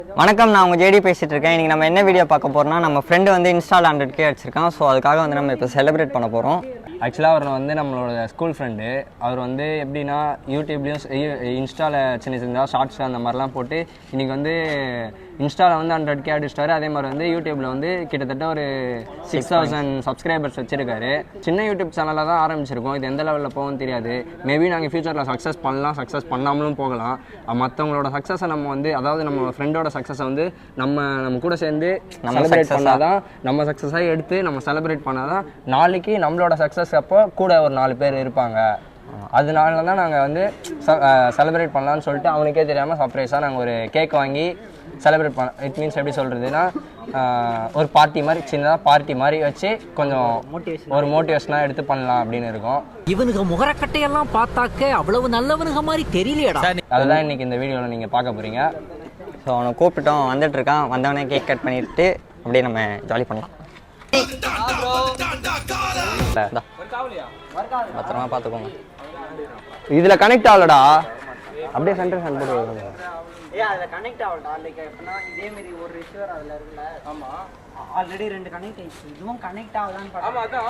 வணக்கம், நான் உங்கள் ஜேடி பேசிகிட்டு இருக்கேன். இன்றைக்கி நம்ம என்ன வீடியோ பார்க்க போகிறோம்னா, நம்ம ஃப்ரெண்டு வந்து இன்ஸ்டால் 100K அடிச்சிருக்கான். ஸோ அதுக்காக வந்து நம்ம இப்போ செலிப்ரேட் பண்ண போகிறோம். ஆக்சுவலாக அவர் வந்து நம்மளோட ஸ்கூல் ஃப்ரெண்டு. அவர் வந்து எப்படின்னா யூடியூப்லேயும் இன்ஸ்டாவில் சின்ன சின்னதாக ஷார்ட்ஸ் அந்த மாதிரிலாம் போட்டு இன்றைக்கி வந்து இன்ஸ்டாவில் வந்து 100K அடிச்சிட்டாரு. அதே மாதிரி வந்து யூடியூப்பில் வந்து கிட்டத்தட்ட ஒரு 6000 சப்ஸ்கிரைபர்ஸ் வச்சுருக்காரு. சின்ன யூடியூப் சேனலில் தான் ஆரம்பிச்சிருக்கோம். இது எந்த லெவலில் போகும்னு தெரியாது. மேபி நாங்கள் ஃபியூச்சரில் சக்ஸஸ் பண்ணலாம், சக்ஸஸ் பண்ணாமலும் போகலாம். மற்றவங்களோட சக்ஸஸை நம்ம வந்து, அதாவது நம்ம ஃப்ரெண்டோட சக்ஸஸை வந்து நம்ம கூட சேர்ந்து செலிப்ரேட் பண்ணாதான், நம்ம சக்ஸஸாக எடுத்து நம்ம செலிப்ரேட் பண்ணாதான் நாளைக்கு நம்மளோட சக்ஸஸ் அப்போ கூட ஒரு 4 பேர் இருப்பாங்க. அதனால தான் நாங்கள் வந்து செலிப்ரேட் பண்ணலான்னு சொல்லிட்டு அவனுக்கே தெரியாமல் சர்ப்ரைஸாக நாங்கள் ஒரு கேக் வாங்கி செலிப்ரேட் பண்ண. இட் மீன்ஸ் எப்படி சொல்கிறதுன்னா, ஒரு பார்ட்டி மாதிரி, சின்னதாக பார்ட்டி மாதிரி வச்சு கொஞ்சம் ஒரு மோட்டிவேஷனாக எடுத்து பண்ணலாம் அப்படின்னு இருக்கோம். இவனுக்கு முகரக்கட்டையெல்லாம் பார்த்தாக்க அவ்வளவு நல்லவனுங்க மாதிரி தெரியலையடா. அதுதான் இன்னைக்கு இந்த வீடியோவில் நீங்கள் பார்க்க போகிறீங்க. ஸோ அவனை கூப்பிட்டோம், வந்துட்டு இருக்கான். வந்தவனே கேக் கட் பண்ணிட்டு அப்படியே நம்ம ஜாலி பண்ணலாம். பத்திரமா பார்த்துக்கோங்க. இதில் கனெக்ட் ஆகலடா, அப்படியே சென்டர் சென்ட் போட்டு. அதுல கனெக்ட் ஆகலடா. லைக் எப்பனா இதே மாதிரி ஒரு ரிசீவர் அதுல இருக்குல. ஆமா, ஆல்ரெடி 2 கனெக்ட் ஆயிடுச்சு. இதுவும் கனெக்ட் ஆகலான்னு பார்த்தா. ஆமா, அதான்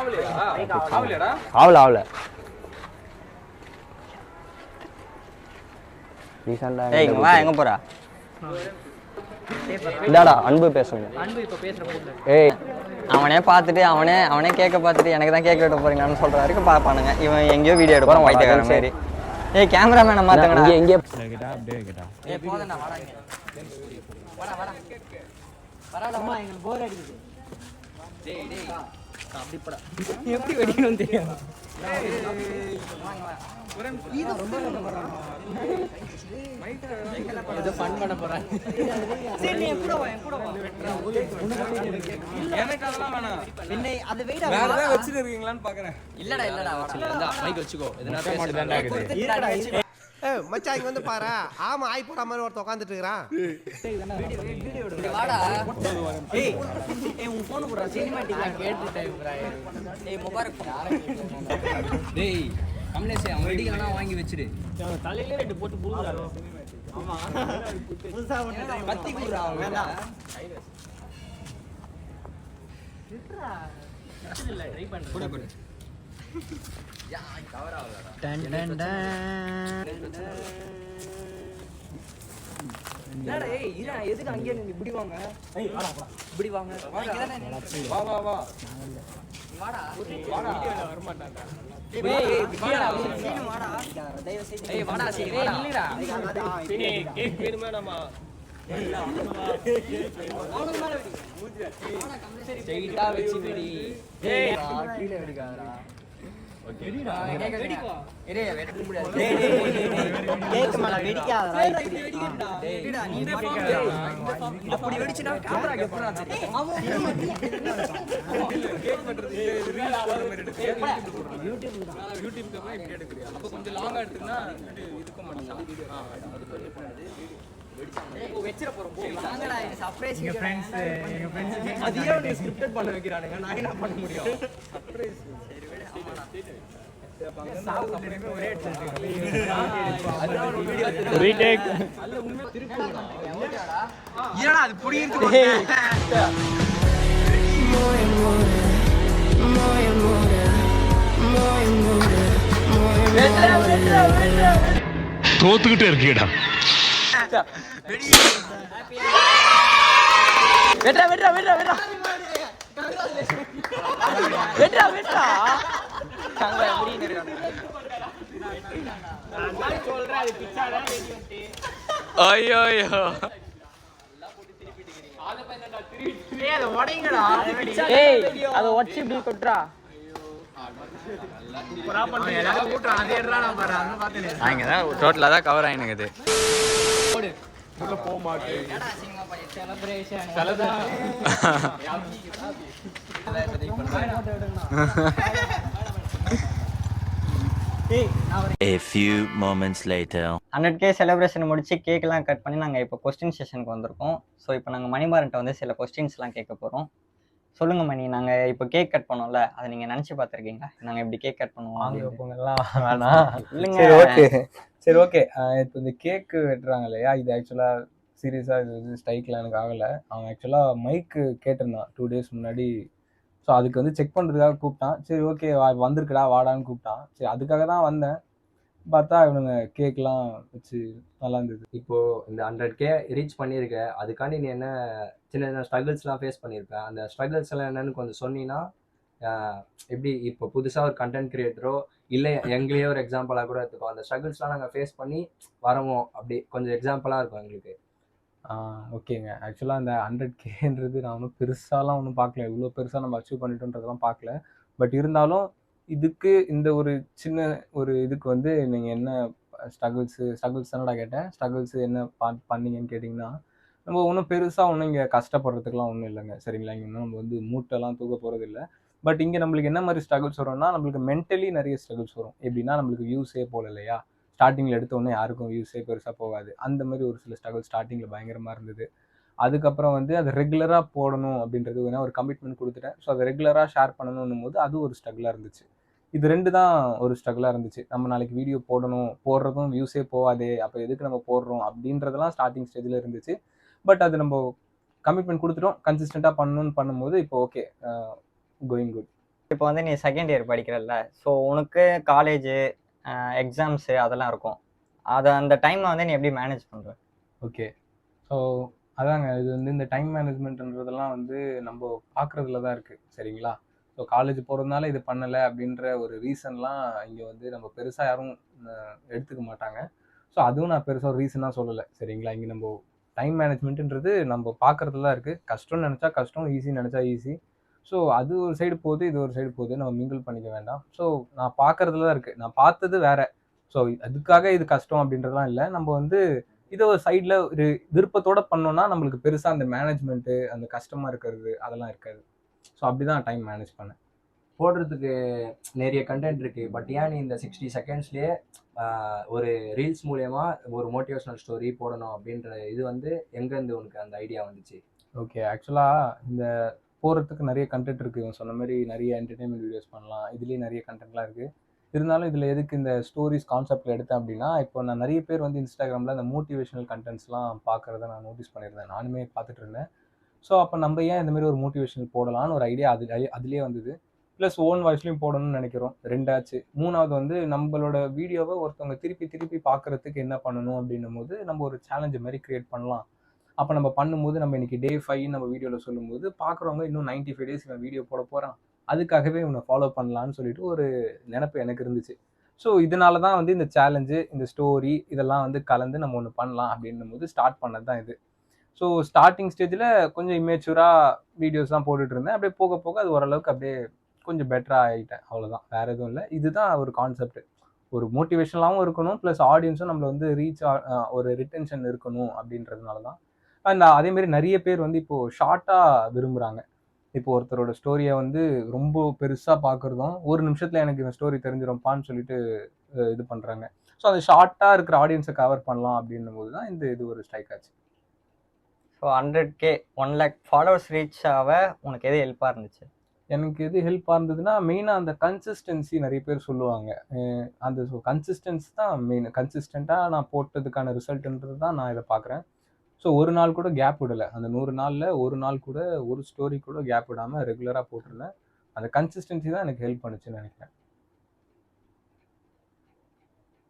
ஆவலையாடா. ஆவல ரீசன்ட்டா ஏய் இங்க வா, எங்க போறா? இதாடா அன்பு பேசுங்க. அன்பு இப்ப பேசுற போது. ஏய் அவனே பார்த்துட்டு அவனே கேக்க பார்த்துட்டு எனக்கு தான் கேக் வெட்ட போறீங்களான்னு சொல்ற வரைக்கும் பாப்பானுங்க. இவன் எங்கேயோ வீடியோ எடுப்பான் பைத்தியக்காரன் மாதிரி. ஏய் கேமராமேனை மாத்துங்கடா. எங்கே கேட்டா அப்படியே கேட்டா. ஏய் போடா, வாடா இங்க. வாடா வரலாமா, எங்களுக்கு போர் அடிக்குது. டேய் அப்படி போடா. எப்படி வெடிக்கணும் தெரியாது. இது ரொம்ப ஏதோ ஃபன் பண்ண போறான். சரி நீ கூட வா, என் கூட வா. எனக்கு அதெல்லாம் வேணாம். பின்ன அது வெயிட் வேற ஏதாவது வச்சிட்டு இருக்கீங்களான்னு பாக்குறேன். இல்லடா வந்தா மைக் வச்சுக்கோ. எதனா பேச மாட்டேடா இருக்குது. ஏய் மச்சான் இங்க வந்து பாரு. ஆமா ஆய் போற மாதிரி ஒருத்த உட்கார்ந்துட்டு இருக்கான். வீடியோ எடு. வாடா. ஏய் உன் போன் போடா. சினிமாட்டிக்ல கேட்டு டைம் ப்ரோ. ஏய் முபாரக். டேய் கம்லேஷ் அவன் வெடிக்கலனா வாங்கி வெச்சிடு. தலையில 2 போட்டு புடுங்கடா. ஆமா புதுசா ஒன்னு பத்தி குடுறா. வேண்டாம் விட்றா. இல்ல ட்ரை பண்ணு. போடு யா கவர் ஆவலடா. டன் டன் டன். என்னடா ஏய் இறா, எதுக்கு அங்க நின்னு இப்படி வாங்க? ஏய் வாடா இப்படி வாங்க. வா வா வாடா வீடியோல வர மாட்டான்டா. ஏய் வாடா சீனு வாடா. தயவு செய்து ஏய் வாடா சீனு வாடா. இல்லடா சீனு கேக் வேணுமா நம்ம? அவனுக்கு மேல வெடி மூஞ்சி. ஸ்ட்ரைட்டா வெச்சி வெடி. ஏய் கீழ வெடிக்காதடா. ஓகே வெடிடா. வெடிக்கோ. ஏய் வெட்ட முடியாது. கேக் மேல வெடிக்காதடா. இப்படி வெடிக்கடா. வெடிடா நீ அப்படி வெடிச்சினா கேமரா எப்பறா தெரியும்? கேக் பண்றது ரீல்ஸ் போடுற மாதிரி எடுத்து யூடியூப்க்கு அப்புறம் இப்படி எடுக்கறியா? அப்ப கொஞ்சம் லாங்கா எடுத்துனா இதுக்கு மாட்டேன். வெச்சிர போறோம் போ. வாங்கடா சர்ப்ரைஸ். எங்க ஃப்ரெண்ட்ஸ் அதியே ஒரு ஸ்கிரிப்டட் பண்ண வைக்கறானுங்க. நான் என்ன பண்ண முடியும்? சர்ப்ரைஸ். சரி விடு. ஆமாடா. ஒரே எடுத்துட்டு அதான் ஒரு வீடியோ ரீடேக். அல்ல உண்மை திருப்புடா. ஏடா அது புடி இருக்கு. தோத்துக்கிட்டே இருக்கீடா. வெட்றா வெட்றா வெட்றா வெட்றா வெட்றா வெட்றா. காங்க எப்படி இருக்கானே. நான் சொல்றேன் அது பிச்சாடா வெடிட்டு. ஐயோ அத பையன்டா திருப்பி. ஏய் அத உடைங்கடா. ஏய் அத உடைச்சு இப்படி கொட்றா. சூப்பரா பண்ணு. எல்லாம் கூட்றா. அதே ஏறா நான் பாரு. அத பார்த்தேனே. அங்க தான் டோட்டலா தான் கவர் ஆயினுக்குது. போடு. உள்ள போக மாட்டே. என்னடா சிங்கமா பைய celebration. A few moments later. 100K celebration முடிச்சு கேக்லாம் கட் பண்ணி நாங்கள் இப்போ கொஸ்டின் செஷனுக்கு வந்திருக்கோம். ஸோ இப்போ நாங்கள் மணிமாறன்ட்ட வந்து சில கொஸ்டின்ஸ்லாம் கேட்க போகிறோம். சொல்லுங்க மணி, நாங்கள் இப்போ கேக் கட் பண்ணோம்ல, அதை நீங்கள் நினச்சி பார்த்துருக்கீங்களா? நாங்கள் எப்படி கேக் கட் பண்ணுவோம்? வாங்கிப்போங்கலாம் வேணாம். இல்லைங்க. சரி ஓகே. இப்போ இந்த கேக்கு வெட்டுறாங்க இல்லையா, இது ஆக்சுவலாக சீரியஸாக இது வந்து ஸ்ட்ரைக்லாம் எனக்கு ஆகலை. அவன் ஆக்சுவலாக மைக்கு கேட்டிருந்தான் 2 days முன்னாடி. ஸோ அதுக்கு வந்து செக் பண்ணுறதுக்காக கூப்பிட்டான். சரி ஓகே வந்திருக்குடா வாடான்னு கூப்பிட்டான். சரி அதுக்காக தான் வந்தேன். பார்த்தா இவனுங்க கேக்லாம் வச்சு நல்லா இருந்தது. இப்போது இந்த 100K ரீச் பண்ணியிருக்க, அதுக்காண்டி நீ என்ன சின்ன சின்ன ஸ்ட்ரகிள்ஸ்லாம் ஃபேஸ் பண்ணியிருப்பேன். அந்த ஸ்ட்ரகிள்ஸ் எல்லாம் என்னன்னு கொஞ்சம் சொன்னீங்கன்னா எப்படி இப்போ புதுசாக ஒரு கண்டென்ட் கிரியேட்டரோ இல்லை எங்களையே ஒரு எக்ஸாம்பிளாக கூட எடுத்துக்கோ, அந்த ஸ்ட்ரகிள்ஸ்லாம் நாங்கள் ஃபேஸ் பண்ணி வரவோம் அப்படி கொஞ்சம் எக்ஸாம்பிளாக இருக்கும் எங்களுக்கு. ஓகேங்க. ஆக்சுவலாக அந்த 100Kன்றது நான் ஒன்றும் பெருசாலாம் ஒன்றும் பார்க்கல. இவ்வளோ பெருசாக நம்ம அச்சீவ் பண்ணிட்டோன்றதெல்லாம் பார்க்கல. பட் இருந்தாலும் இதுக்கு இந்த ஒரு சின்ன ஒரு இதுக்கு வந்து நீங்கள் என்ன ஸ்ட்ரகிள்ஸ் தானடா கேட்டேன். ஸ்ட்ரகிள்ஸ் என்ன பண்ணீங்கன்னு கேட்டிங்கன்னா, நம்ம ஒன்றும் பெருசாக ஒன்றும் இங்கே கஷ்டப்படுறதுக்குலாம் ஒன்றும் இல்லைங்க. சரிங்களா? இங்கே நம்ம வந்து மூட்டைலாம் தூக்க போகிறது இல்லை. பட் இங்கே நம்மளுக்கு என்ன மாதிரி ஸ்ட்ரகிள்ஸ் வரும்னா, நம்மளுக்கு மென்டலி நிறைய ஸ்ட்ரகிள்ஸ் வரும். எப்படின்னா நம்மளுக்கு வியூஸே போகல இல்லையா? ஸ்டார்டிங்கில் எடுத்தோடனே யாருக்கும் வியூஸே பெருசாக போகாது. அந்த மாதிரி ஒரு சில ஸ்ட்ரகிள் ஸ்டார்டிங்கில் பயங்கரமாக இருந்தது. அதுக்கப்புறம் வந்து அதை ரெகுலராக போடணும் அப்படின்றது வேணால் ஒரு கமிட்மெண்ட் கொடுத்துட்டேன். ஸோ அதை ரெகுலராக ஷேர் பண்ணணுன்னும் போது அது ஒரு ஸ்ட்ரகிளாக இருந்துச்சு. இது 2 தான் ஒரு ஸ்ட்ரகிளாக இருந்துச்சு. நம்ம நாளைக்கு வீடியோ போடுறதும் வியூஸே போகாதே, அப்போ எதுக்கு நம்ம போடுறோம் அப்படின்றதெல்லாம் ஸ்டார்டிங் ஸ்டேஜில் இருந்துச்சு. பட் அது நம்ம கமிட்மெண்ட் கொடுத்துட்டோம், கன்சிஸ்டண்ட்டாக பண்ணணும்னு பண்ணும்போது இப்போ ஓகே, கோயிங் குட். இப்போ வந்து நீ செகண்ட் இயர் படிக்கிறல்ல, ஸோ உனக்கு காலேஜு எக்ஸாம்ஸு அதெல்லாம் இருக்கும். அந்த டைமை வந்து நீ எப்படி மேனேஜ் பண்ணுற? ஓகே, ஸோ அதாங்க இது வந்து இந்த டைம் மேனேஜ்மெண்ட்ன்றதெல்லாம் வந்து நம்ம பார்க்குறதுல தான் இருக்குது. சரிங்களா? ஸோ காலேஜ் போகிறதுனால இது பண்ணலை அப்படின்ற ஒரு ரீசன்லாம் இங்கே வந்து நம்ம பெருசாக யாரும் எடுத்துக்க மாட்டாங்க. ஸோ அதுவும் நான் பெருசாக ஒரு ரீசனாக சொல்லலை. சரிங்களா? இங்கே நம்ம டைம் மேனேஜ்மெண்ட்டுன்றது நம்ம பார்க்குறதுல தான் இருக்குது. கஷ்டம்னு நினச்சா கஷ்டம், ஈஸின்னு நினச்சா ஈஸி. ஸோ அது ஒரு சைடு போகுது, இது ஒரு சைடு போகுது, நம்ம மிங்கிள் பண்ணிக்க வேண்டாம். ஸோ நான் பார்க்குறதுல தான் இருக்குது. நான் பார்த்தது வேறு. ஸோ அதுக்காக இது கஷ்டம் அப்படின்றதுலாம் இல்லை. நம்ம வந்து இதை ஒரு சைடில் ஒரு விருப்பத்தோடு பண்ணோன்னா நம்மளுக்கு பெருசாக அந்த மேனேஜ்மெண்ட்டு அந்த கஷ்டமாக இருக்கிறது அதெல்லாம் இருக்காது. ஸோ அப்படி தான் டைம் மேனேஜ் பண்ணேன். போடுறதுக்கு நிறைய கண்டென்ட் இருக்குது. பட் ஏன் நீ இந்த 60 செகண்ட்ஸ்லேயே ஒரு ரீல்ஸ் மூலயமா ஒரு மோட்டிவேஷனல் ஸ்டோரி போடணும் அப்படின்ற இது வந்து எங்கேருந்து உனக்கு அந்த ஐடியா வந்துச்சு? ஓகே, ஆக்சுவலாக இந்த போகிறதுக்கு நிறைய கண்டென்ட் இருக்குது. இவன் சொன்ன மாதிரி நிறைய என்டர்டெயின்மெண்ட் வீடியோஸ் பண்ணலாம். இதுலேயே நிறைய கண்டென்ட்லாம் இருக்குது. இருந்தாலும் இதில் எதுக்கு இந்த ஸ்டோரிஸ் கான்செப்டில் எடுத்தேன் அப்படின்னா, இப்போ நான் நிறைய பேர் வந்து இன்ஸ்டாகிராமில் இந்த மோட்டிவேஷனல் கண்டென்ட்ஸ்லாம் பார்க்குறத நான் நோட்டீஸ் பண்ணியிருந்தேன். நானுமே பார்த்துட்டு இருந்தேன். ஸோ அப்போ நம்ம ஏன் இந்த மாதிரி ஒரு மோட்டிவேஷனல் போடலான்னு ஒரு ஐடியா அதுலேயே வந்தது. ப்ளஸ் ஓன் வாய்ஸ்லையும் போடணும்னு நினைக்கிறோம். 2 ஆச்சு. 3வது வந்து நம்மளோட வீடியோவை ஒருத்தவங்க திருப்பி பார்க்குறதுக்கு என்ன பண்ணணும் அப்படின்னும் போது நம்ம ஒரு சேலஞ்சு மாதிரி க்ரியேட் பண்ணலாம். அப்போ நம்ம பண்ணும்போது நம்ம இன்னைக்கு Day 5 நம்ம வீடியோவில் சொல்லும்போது பார்க்குறவங்க இன்னும் 95 days இவன் வீடியோ போட போகிறான், அதுக்காகவே இவனை ஃபாலோ பண்ணலான்னு சொல்லிட்டு ஒரு நினைப்பு எனக்கு இருந்துச்சு. ஸோ இதனால தான் வந்து இந்த சேலஞ்சு, இந்த ஸ்டோரி இதெல்லாம் வந்து கலந்து நம்ம ஒன்று பண்ணலாம் அப்படின்னும் போது ஸ்டார்ட் பண்ணது தான் இது. ஸோ ஸ்டார்டிங் ஸ்டேஜில் கொஞ்சம் இமேச்சூராக வீடியோஸ்லாம் போட்டுட்டு இருந்தேன். அப்படியே போக போக அது ஓரளவுக்கு அப்படியே கொஞ்சம் பெட்டராக ஆகிட்டேன். அவ்வளோதான், வேறு எதுவும் இல்லை. இதுதான் ஒரு கான்செப்ட். ஒரு மோட்டிவேஷனலாகவும் இருக்கணும், ப்ளஸ் ஆடியன்ஸும் நம்மளை வந்து ஒரு ரிட்டென்ஷன் இருக்கணும் அப்படின்றதுனால தான். அண்ட் அதேமாரி நிறைய பேர் வந்து இப்போது ஷார்ட்டாக விரும்புகிறாங்க. இப்போ ஒருத்தரோட ஸ்டோரியை வந்து ரொம்ப பெருசாக பார்க்குறதும், ஒரு நிமிஷத்தில் எனக்கு இந்த ஸ்டோரி தெரிஞ்சிரும்ப்பான்னு சொல்லிட்டு இது பண்ணுறாங்க. ஸோ அந்த ஷார்ட்டாக இருக்கிற ஆடியன்ஸை கவர் பண்ணலாம் அப்படின்னும் போது தான் இது ஒரு ஸ்ட்ரைக் ஆச்சு. So 100K 1 lakh followers reach ஆக உனக்கு எது ஹெல்ப்பாக இருந்துச்சு? எனக்கு எது ஹெல்ப்பாக இருந்ததுன்னா, மெயினாக அந்த கன்சிஸ்டன்சி நிறைய பேர் சொல்லுவாங்க. அந்த கன்சிஸ்டன்சி தான் மெயின். கன்சிஸ்டண்ட்டாக நான் போட்டதுக்கான ரிசல்ட்ன்றது தான் நான் இதை பார்க்குறேன். ஸோ ஒரு நாள் கூட கேப் விடலை. அந்த 100 நாளில் ஒரு நாள் கூட ஒரு ஸ்டோரி கூட கேப் விடாமல் ரெகுலராக போட்டிருந்தேன். அந்த கன்சிஸ்டன்சி தான் எனக்கு ஹெல்ப் பண்ணுச்சுன்னு நினைக்கிறேன்.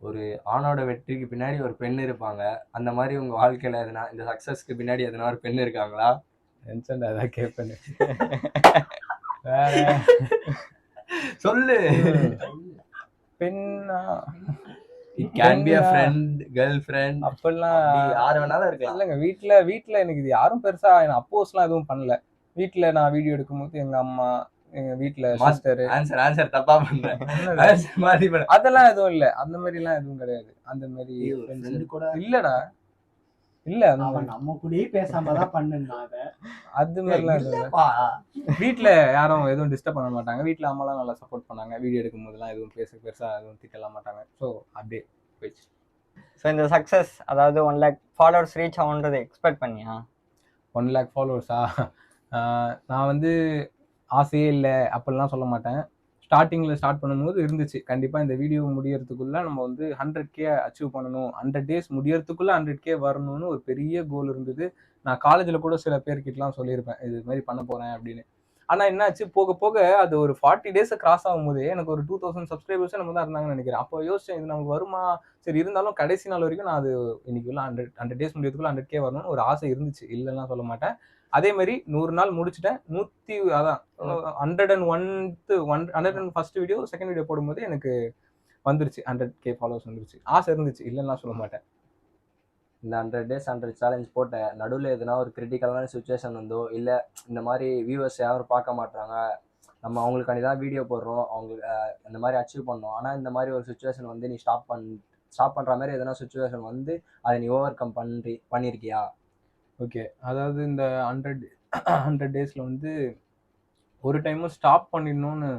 ஒரு ஆணோட வெற்றிக்கு பின்னாடி ஒரு பெண் இருப்பாங்க. அந்த மாதிரி உங்கள் வாழ்க்கையில் எதுனா இந்த சக்ஸஸ்க்கு பின்னாடி எதுனா ஒரு பெண் இருக்காங்களா? டென்ஷன் அதான் கேட்பேன். வேற சொல்லு. பெண்ணா? It can be a friend, girlfriend, அப்படிலாம் யார் வேணாலும் இருக்கலாம். இல்லைங்க. வீட்டில் எனக்கு இது யாரும் பெருசா அப்போஸ்லாம் எதுவும் பண்ணல. வீட்டில் நான் வீடியோ எடுக்கும்போது எங்கள் அம்மா, எங்கள் வீட்டில் சிஸ்டரு. ஆன்சர் தப்பா பண்றேன். அதெல்லாம் எதுவும் இல்லை. அந்த மாதிரிலாம் எதுவும் கிடையாது. அந்த மாதிரி இல்லடா, இல்ல நம்ம கூடயே பேசாம தான் பண்ணுனாங்க. அது மாதிரிலாம் இல்லப்பா. வீட்டில் யாரும் எதுவும் டிஸ்டர்ப் பண்ண மாட்டாங்க. வீட்டில் அம்மாலாம் நல்லா சப்போர்ட் பண்ணாங்க. வீடியோ எடுக்கும் போதெல்லாம் எதுவும் பெருசாக எதுவும் திட்டலாம் மாட்டாங்க. ஸோ அப்படியே போயிடுச்சு. ஸோ இந்த சக்ஸஸ், அதாவது 1 lakh ஃபாலோவர்ஸ் ரீச் ஆகுன்றதை எக்ஸ்பெக்ட் பண்ணியா? 1 lakh ஃபாலோவர்ஸா? நான் வந்து ஆசையே இல்லை அப்படிலாம் சொல்ல மாட்டேன். ஸ்டார்டிங்கில் ஸ்டார்ட் பண்ணும்போது இருந்துச்சு கண்டிப்பாக இந்த வீடியோ முடியறதுக்குள்ளே நம்ம வந்து 100K அச்சீவ் பண்ணணும், 100 days முடியறதுக்குள்ளே 100K வரணும்னு ஒரு பெரிய கோல் இருந்தது. நான் காலேஜில் கூட சில பேர்கிட்டலாம் சொல்லியிருப்பேன் இது மாதிரி பண்ண போகிறேன் அப்படின்னு. ஆனால் என்னாச்சு, போக போக அது ஒரு 40 days கிராஸ் ஆகும்போது எனக்கு ஒரு 2000 சப்ஸ்கிரைபர்ஸே நம்ம தான் இருந்தாங்கன்னு நினைக்கிறேன். அப்போ யோசிச்சேன் இது நமக்கு வருமா, சரி இருந்தாலும் கடைசி நாள் வரைக்கும் நான் அது இன்னைக்குள்ள 100 days முடியறதுக்குள்ள 100K வரணும்னு ஒரு ஆசை இருந்துச்சு, இல்லைன்னா சொல்ல மாட்டேன். அதே மாதிரி 100 நாள் முடிச்சுட்டேன். 101st வீடியோ செகண்ட் வீடியோ போடும்போது எனக்கு வந்துருச்சு 100K ஃபாலோவர்ஸ் வந்துருச்சு. ஆசை இருந்துச்சு, இல்லைன்னா சொல்ல மாட்டேன். இந்த 100 days 100 சேலஞ்ச் போட்ட நடுவில் எதுனா ஒரு கிரிட்டிக்கலான சுச்சுவேஷன் வந்தோ, இல்லை இந்த மாதிரி வியூவர்ஸ் யாரும் பார்க்க மாட்டாங்க, நம்ம அவங்களுக்காண்டி தான் வீடியோ போடுறோம், அவங்களுக்கு இந்த மாதிரி அச்சீவ் பண்ணோம், ஆனால் இந்த மாதிரி ஒரு சுச்சுவேஷன் வந்து நீ ஸ்டாப் பண்ணுற மாதிரி எதனா சுச்சுவேஷன் வந்து அதை நீ ஓவர் கம் பண்ணியிருக்கியா? ஓகே, அதாவது இந்த 100 டேஸில் வந்து ஒரு டைமும் ஸ்டாப் பண்ணிடணும்னு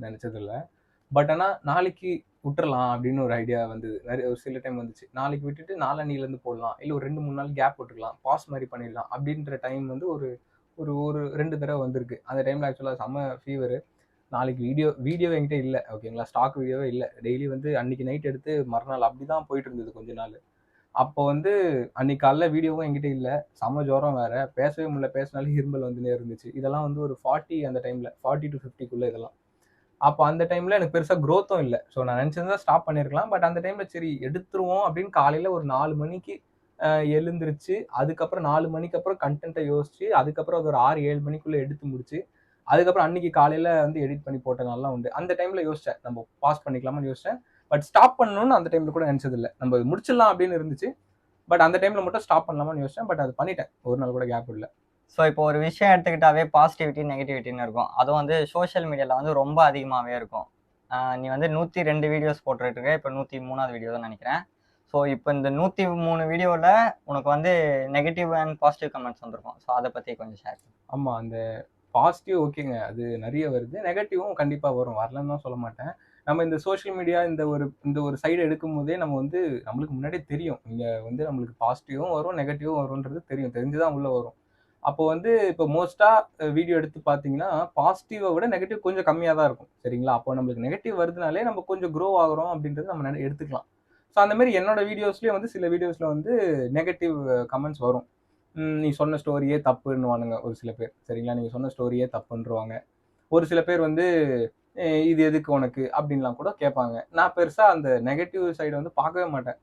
நினச்சதில்லை. பட் ஆனால் நாளைக்கு விட்டுறலாம் அப்படின்னு ஒரு ஐடியா வந்தது. ஒரு சில டைம் வந்துச்சு, நாளைக்கு விட்டுட்டு நாளன்னிலேருந்து போடலாம், இல்லை ஒரு 2-3 நாள் கேப் விட்டுக்கலாம், பாஸ் மாதிரி பண்ணிடலாம் அப்படின்ற டைம் வந்து ஒரு ஒரு 2 தடவை வந்திருக்கு. அந்த டைமில் ஆக்சுவலாக செம்ம ஃபீவர். நாளைக்கு வீடியோ என்கிட்ட இல்லை, ஓகேங்களா, ஸ்டாக் வீடியோவே இல்லை. டெய்லி வந்து அன்றைக்கி நைட் எடுத்து மறுநாள் அப்படி தான் போயிட்டு இருந்தது கொஞ்ச நாள். அப்போ வந்து அன்னைக்கு காலைல வீடியோவும் என்கிட்ட இல்லை, செம்ம ஜுரம் வேறு, பேசவே முடியல, பேசினாலே இருமல் வந்துனே இருந்துச்சு. இதெல்லாம் வந்து ஒரு 40 அந்த டைமில் 40 to 50க்குள்ளே இதெல்லாம். அப்போ அந்த டைமில் எனக்கு பெருசாக க்ரோத்தும் இல்லை. ஸோ நான் நினச்சிருந்தா ஸ்டாப் பண்ணியிருக்கலாம். பட் அந்த டைமில் சரி எடுத்துருவோம் அப்படின்னு காலையில் ஒரு 4 மணிக்கு எழுந்திருச்சு, அதுக்கப்புறம் 4 மணிக்கு அப்புறம் கண்டென்ட்டை யோசிச்சு, அதுக்கப்புறம் அது ஒரு 6-7 மணிக்குள்ளே எடுத்து முடிச்சு, அதுக்கப்புறம் அன்னைக்கு காலையில் வந்து எடிட் பண்ணி போட்ட நாள்லாம் உண்டு. அந்த டைமில் யோசித்தேன் நம்ம பாஸ் பண்ணிக்கலாமான்னு யோசித்தேன். பட் ஸ்டாப் பண்ணணும்னு அந்த டைமில் கூட நினச்சதில்லை. நம்ம முடிச்சிடலாம் அப்படின்னு இருந்துச்சு. பட் அந்த டைமில் மட்டும் ஸ்டாப் பண்ணலாமான்னு யோசித்தேன். பட் அது பண்ணிட்டேன், ஒரு நாள் கூட கேப் இல்லை. ஸோ இப்போ ஒரு விஷயம் எடுத்துக்கிட்டாவே பாசிட்டிவிட்டி நெகட்டிவிட்டின்னு இருக்கும். அதுவும் வந்து சோஷியல் மீடியாவில் வந்து ரொம்ப அதிகமாகவே இருக்கும். நீ வந்து 102 வீடியோஸ் போட்டுட்டு இருக்க, இப்போ 103வது வீடியோ தான் நினைக்கிறேன். ஸோ இப்போ இந்த 103 வீடியோவில் உனக்கு வந்து நெகட்டிவ் அண்ட் பாசிட்டிவ் கமெண்ட்ஸ் வந்திருக்கும். ஸோ அதை பற்றி கொஞ்சம் ஷேர் பண்ணு. ஆமாம், அந்த பாசிட்டிவ் ஓகேங்க, அது நிறைய வருது. நெகட்டிவும் கண்டிப்பாக வரும், வரலன்னு தான் சொல்ல மாட்டேன். நம்ம இந்த சோஷியல் மீடியா இந்த ஒரு சைடு எடுக்கும் போதே நம்ம வந்து நம்மளுக்கு முன்னாடியே தெரியும், இங்கே வந்து நம்மளுக்கு பாசிட்டிவும் வரும் நெகட்டிவும் வரும்ன்றது தெரிஞ்சுதான் உள்ளே வரும். அப்போ வந்து இப்போ மோஸ்ட்டாக வீடியோ எடுத்து பார்த்தீங்கன்னா பாசிட்டிவை விட நெகட்டிவ் கொஞ்சம் கம்மியாக தான் இருக்கும், சரிங்களா. அப்போ நம்மளுக்கு நெகட்டிவ் வருதுனாலே நம்ம கொஞ்சம் க்ரோ ஆகிறோம் அப்படின்றது நம்ம எடுத்துக்கலாம். ஸோ அந்த மாதிரி என்னோட வீடியோஸ்லேயே வந்து சில வீடியோஸில் வந்து நெகட்டிவ் கமெண்ட்ஸ் வரும். நீ சொன்ன ஸ்டோரியே தப்புன்னுவானுங்க ஒரு சில பேர், சரிங்களா. நீங்கள் சொன்ன ஸ்டோரியே தப்புன்றுவாங்க. ஒரு சில பேர் வந்து இது எதுக்கு உனக்கு அப்படின்லாம் கூட கேட்பாங்க. நான் பெருசாக அந்த நெகட்டிவ் சைடை வந்து பார்க்கவே மாட்டேன்,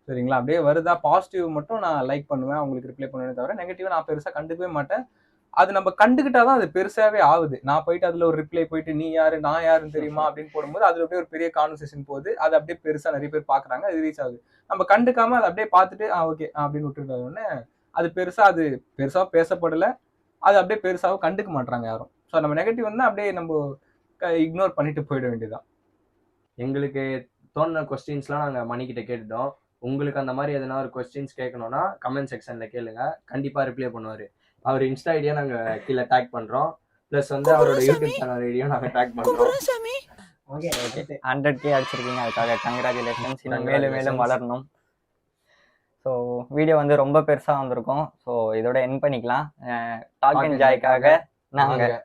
சரிங்களா. அப்படியே வருதா, பாசிட்டிவ் மட்டும் நான் லைக் பண்ணுவேன், அவங்களுக்கு ரிப்ளை பண்ணுவேன், தவிர நெகட்டிவ் நான் பெருசாக கண்டுக்கவே மாட்டேன். அது நம்ம கண்டுக்கிட்டா தான் அது பெருசாகவே ஆகுது. நான் போயிட்டு அதில் ஒரு ரிப்ளை போயிட்டு நீ யாரு நான் யாருன்னு தெரியுமா அப்படின்னு போடும்போது அதில் அப்படியே ஒரு பெரிய கான்வர்சேஷன் போகுது. அது அப்படியே பெருசாக நிறைய பேர் பார்க்குறாங்க, அது ரீச் ஆகுது. நம்ம கண்டுக்காமல் அதை அப்படியே பார்த்துட்டு ஓகே அப்படின்னு விட்டுட்டோன்னே அது பெருசாக பேசப்படலை, அது அப்படியே பெருசாகவும் கண்டுக்க மாட்டாங்க யாரும். ஸோ நம்ம நெகட்டிவ் வந்து அப்படியே நம்ம இக்னோர் பண்ணிட்டு போயிட வேண்டியதுதான். எங்களுக்கு தோணுன கொஸ்டின்ஸ்லாம் நாங்கள் மணிக்கிட்ட கேட்டுட்டோம். உங்களுக்கு அந்த மாதிரி எதனா ஒரு கொஸ்டின்ஸ் கேட்கணும்னா கமெண்ட் செக்ஷனில் கேளுங்க, கண்டிப்பாக ரிப்ளை பண்ணுவார். அவர் இன்ஸ்டா ஐடியா நாங்கள் கீழே டேக் பண்ணுறோம், ப்ளஸ் வந்து அவரோட யூடியூப் சேனல் ஐடியும் நாங்கள் டேக் பண்ணுறோம். ஓகே 100K அடிச்சிருக்கீங்க, அதுக்காக கங்க்ராச்சுலேஷன்ஸ். இன்னும் மேலும் மேலும் வளரணும். ஸோ வீடியோ வந்து ரொம்ப பெருசாக வந்திருக்கும். ஸோ இதோட என் பண்ணிக்கலாம். டாக் அண்ட் ஜாய்க்காக நாங்கள்